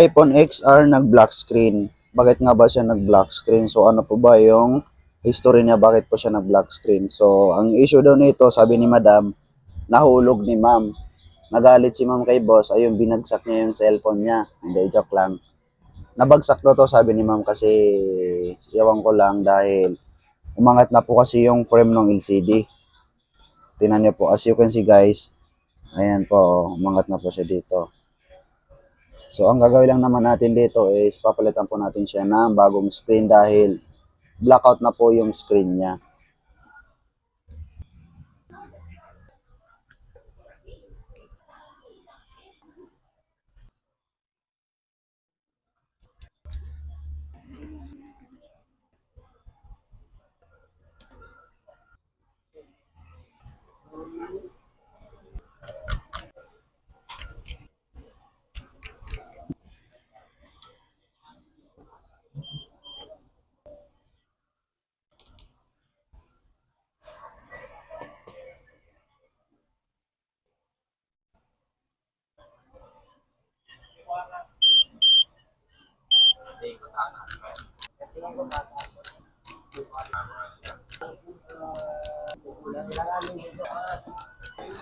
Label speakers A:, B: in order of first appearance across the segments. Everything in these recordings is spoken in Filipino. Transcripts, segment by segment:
A: iPhone XR nag-black screen. Bakit nga ba siya nag-black screen? So ano po ba yung history niya, bakit po siya nag-black screen? So ang issue daw nito, sabi ni Madam, nahulog ni Ma'am. Nagalit si Ma'am kay boss, ayun binagsak niya yung cellphone niya. Hindi, joke lang. Nabagsak daw to, sabi ni Ma'am, kasi iwan ko lang dahil umangat na po kasi yung frame ng LCD. Tingnan niyo po, as you can see guys, ayan po, umangat na po siya dito. So, ang gagawin lang naman natin dito is papalitan po natin siya ng bagong screen dahil blackout na po yung screen niya.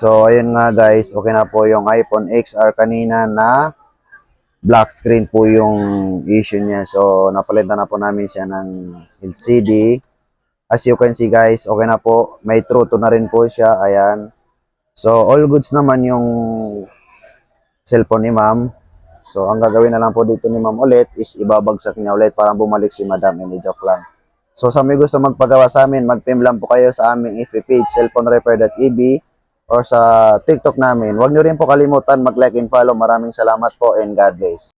A: So, ayun nga guys, okay na po yung iPhone XR kanina na black screen po yung issue niya. So, napalitan na po namin siya ng LCD. As you can see guys, okay na po. May true to na rin po siya. Ayan. So, all goods naman yung cellphone ni ma'am. So, ang gagawin na lang po dito ni ma'am ulit is ibabagsak niya ulit para bumalik si madam. Hindi, joke lang. So, sa may gusto magpagawa sa amin, mag-PM lang po kayo sa aming FB page, cellphonerepair.eb, or sa TikTok namin. Huwag nyo rin po kalimutan mag-like and follow. Maraming salamat po and God bless.